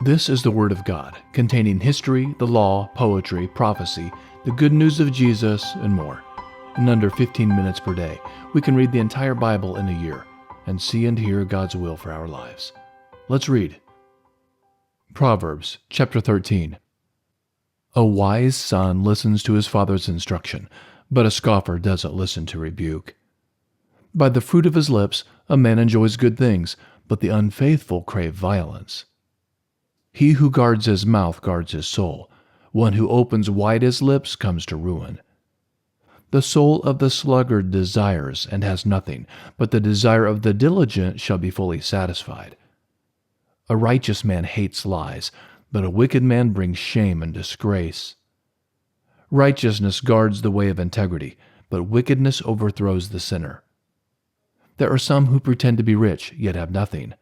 This is the Word of God, containing history, the law, poetry, prophecy, the good news of Jesus, and more. In under 15 minutes per day, we can read the entire Bible in a year and see and hear God's will for our lives. Let's read. Proverbs chapter 13. A wise son listens to his father's instruction, but a scoffer doesn't listen to rebuke. By the fruit of his lips a man enjoys good things, but the unfaithful crave violence. He who guards his mouth guards his soul. One who opens wide his lips comes to ruin. The soul of the sluggard desires and has nothing, but the desire of the diligent shall be fully satisfied. A righteous man hates lies, but a wicked man brings shame and disgrace. Righteousness guards the way of integrity, but wickedness overthrows the sinner. There are some who pretend to be rich, yet have nothing.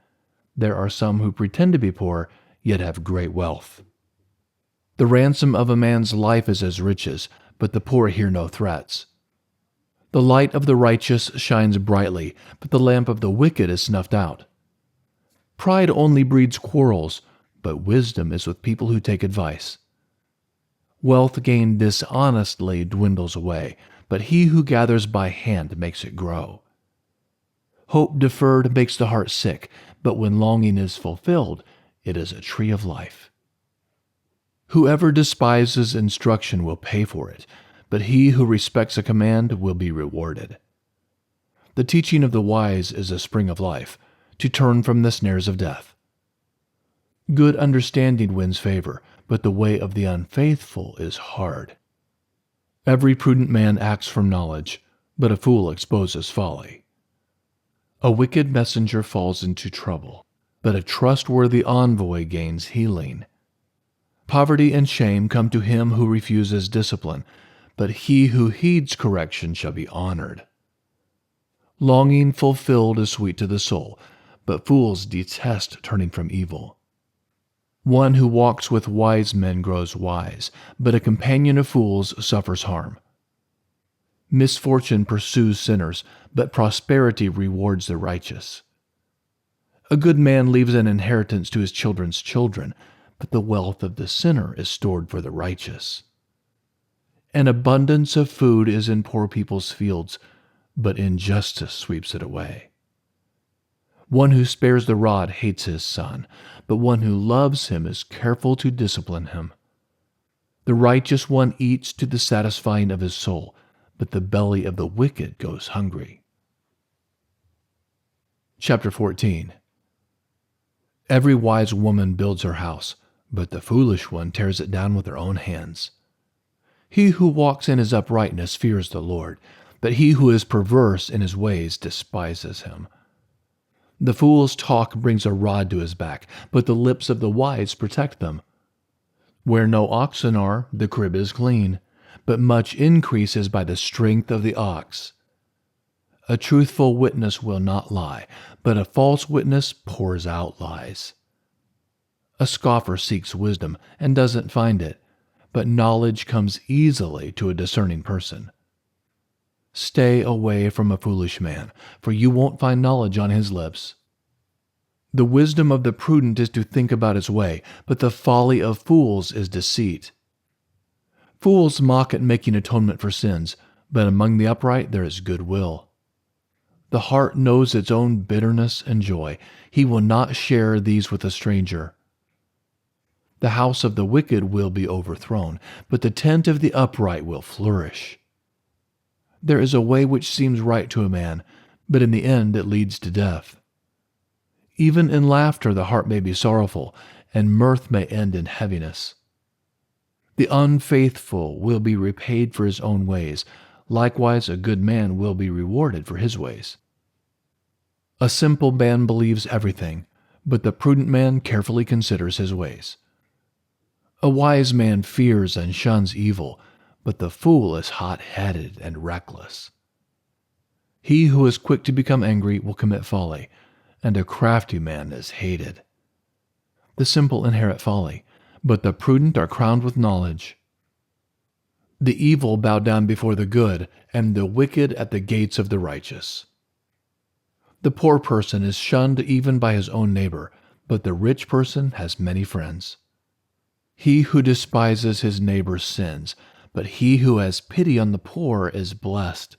There are some who pretend to be poor, yet have great wealth. The ransom of a man's life is as riches, but the poor hear no threats. The light of the righteous shines brightly, but the lamp of the wicked is snuffed out. Pride only breeds quarrels, but wisdom is with people who take advice. Wealth gained dishonestly dwindles away, but he who gathers by hand makes it grow. Hope deferred makes the heart sick, but when longing is fulfilled, it is a tree of life. Whoever despises instruction will pay for it, but he who respects a command will be rewarded. The teaching of the wise is a spring of life, to turn from the snares of death. Good understanding wins favor, but the way of the unfaithful is hard. Every prudent man acts from knowledge, but a fool exposes folly. A wicked messenger falls into trouble, but a trustworthy envoy gains healing. Poverty and shame come to him who refuses discipline, but he who heeds correction shall be honored. Longing fulfilled is sweet to the soul, but fools detest turning from evil. One who walks with wise men grows wise, but a companion of fools suffers harm. Misfortune pursues sinners, but prosperity rewards the righteous. A good man leaves an inheritance to his children's children, but the wealth of the sinner is stored for the righteous. An abundance of food is in poor people's fields, but injustice sweeps it away. One who spares the rod hates his son, but one who loves him is careful to discipline him. The righteous one eats to the satisfying of his soul, but the belly of the wicked goes hungry. Chapter 14. Every wise woman builds her house, but the foolish one tears it down with her own hands. He who walks in his uprightness fears the Lord, but he who is perverse in his ways despises him. The fool's talk brings a rod to his back, but the lips of the wise protect them. Where no oxen are, the crib is clean, but much increase is by the strength of the ox. A truthful witness will not lie, but a false witness pours out lies. A scoffer seeks wisdom and doesn't find it, but knowledge comes easily to a discerning person. Stay away from a foolish man, for you won't find knowledge on his lips. The wisdom of the prudent is to think about his way, but the folly of fools is deceit. Fools mock at making atonement for sins, but among the upright there is goodwill. The heart knows its own bitterness and joy. He will not share these with a stranger. The house of the wicked will be overthrown, but the tent of the upright will flourish. There is a way which seems right to a man, but in the end it leads to death. Even in laughter the heart may be sorrowful, and mirth may end in heaviness. The unfaithful will be repaid for his own ways. Likewise, a good man will be rewarded for his ways. A simple man believes everything, but the prudent man carefully considers his ways. A wise man fears and shuns evil, but the fool is hot-headed and reckless. He who is quick to become angry will commit folly, and a crafty man is hated. The simple inherit folly, but the prudent are crowned with knowledge. The evil bow down before the good, and the wicked at the gates of the righteous. The poor person is shunned even by his own neighbor, but the rich person has many friends. He who despises his neighbor's sins, but he who has pity on the poor is blessed.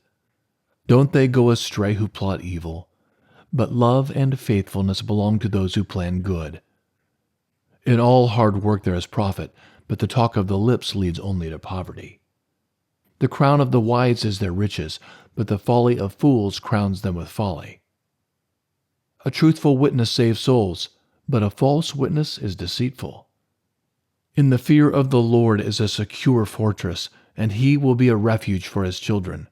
Don't they go astray who plot evil? But love and faithfulness belong to those who plan good. In all hard work there is profit, but the talk of the lips leads only to poverty. The crown of the wise is their riches, but the folly of fools crowns them with folly. A truthful witness saves souls, but a false witness is deceitful. In the fear of the Lord is a secure fortress, and he will be a refuge for his children.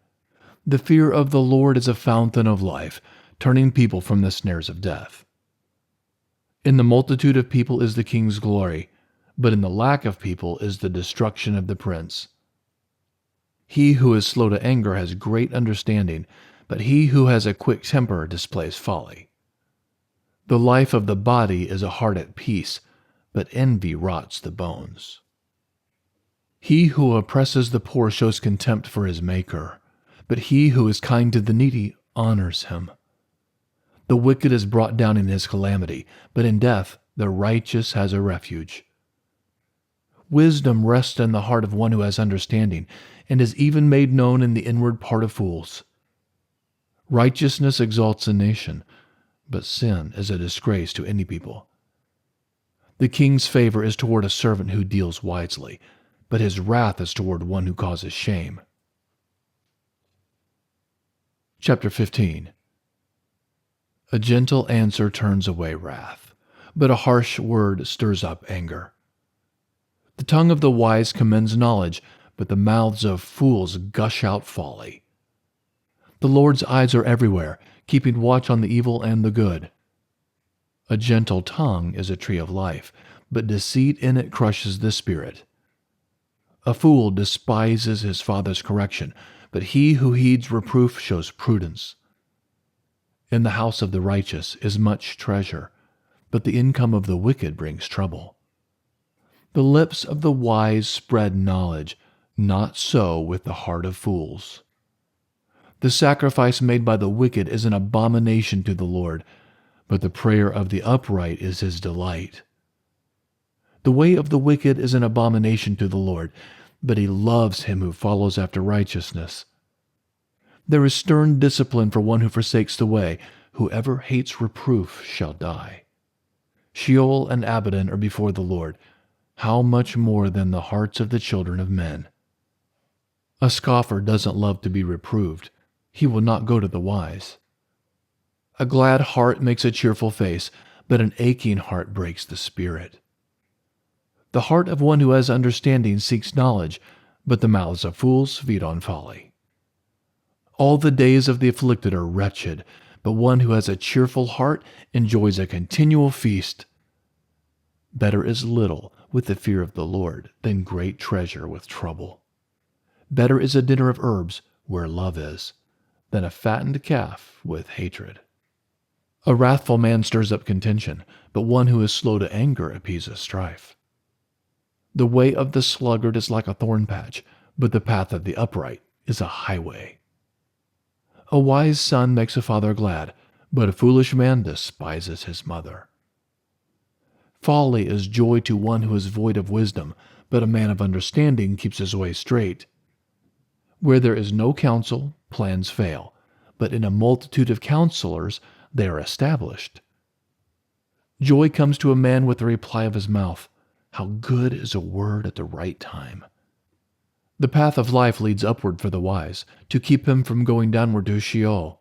The fear of the Lord is a fountain of life, turning people from the snares of death. In the multitude of people is the king's glory, but in the lack of people is the destruction of the prince. He who is slow to anger has great understanding, but he who has a quick temper displays folly. The life of the body is a heart at peace, but envy rots the bones. He who oppresses the poor shows contempt for his Maker, but he who is kind to the needy honors him. The wicked is brought down in his calamity, but in death the righteous has a refuge. Wisdom rests in the heart of one who has understanding, and is even made known in the inward part of fools. Righteousness exalts a nation, but sin is a disgrace to any people. The king's favor is toward a servant who deals wisely, but his wrath is toward one who causes shame. Chapter 15. A gentle answer turns away wrath, but a harsh word stirs up anger. The tongue of the wise commends knowledge, but the mouths of fools gush out folly. The Lord's eyes are everywhere, keeping watch on the evil and the good. A gentle tongue is a tree of life, but deceit in it crushes the spirit. A fool despises his father's correction, but he who heeds reproof shows prudence. In the house of the righteous is much treasure, but the income of the wicked brings trouble. The lips of the wise spread knowledge, not so with the heart of fools. The sacrifice made by the wicked is an abomination to the Lord, but the prayer of the upright is his delight. The way of the wicked is an abomination to the Lord, but he loves him who follows after righteousness. There is stern discipline for one who forsakes the way. Whoever hates reproof shall die. Sheol and Abaddon are before the Lord. How much more than the hearts of the children of men? A scoffer doesn't love to be reproved. He will not go to the wise. A glad heart makes a cheerful face, but an aching heart breaks the spirit. The heart of one who has understanding seeks knowledge, but the mouths of fools feed on folly. All the days of the afflicted are wretched, but one who has a cheerful heart enjoys a continual feast. Better is little with the fear of the Lord than great treasure with trouble. Better is a dinner of herbs where love is, than a fattened calf with hatred. A wrathful man stirs up contention, but one who is slow to anger appeases strife. The way of the sluggard is like a thorn patch, but the path of the upright is a highway. A wise son makes a father glad, but a foolish man despises his mother. Folly is joy to one who is void of wisdom, but a man of understanding keeps his way straight. Where there is no counsel, plans fail, but in a multitude of counselors they are established. Joy comes to a man with the reply of his mouth. How good is a word at the right time! The path of life leads upward for the wise, to keep him from going downward to Sheol.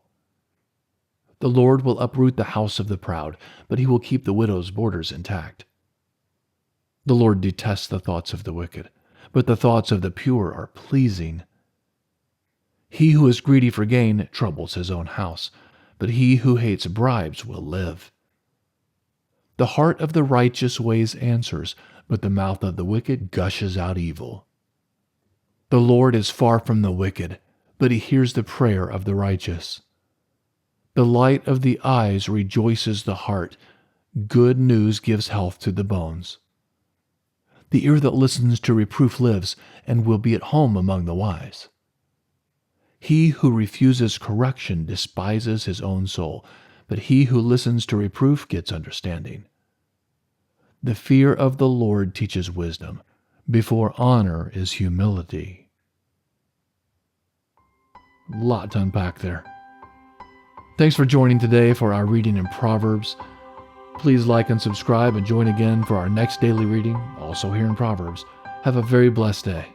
The Lord will uproot the house of the proud, but he will keep the widow's borders intact. The Lord detests the thoughts of the wicked, but the thoughts of the pure are pleasing. He who is greedy for gain troubles his own house, but he who hates bribes will live. The heart of the righteous weighs answers, but the mouth of the wicked gushes out evil. The Lord is far from the wicked, but he hears the prayer of the righteous. The light of the eyes rejoices the heart. Good news gives health to the bones. The ear that listens to reproof lives and will be at home among the wise. He who refuses correction despises his own soul, but he who listens to reproof gets understanding. The fear of the Lord teaches wisdom. Before honor is humility. Lot to unpack there. Thanks for joining today for our reading in Proverbs. Please like and subscribe and join again for our next daily reading, also here in Proverbs. Have a very blessed day.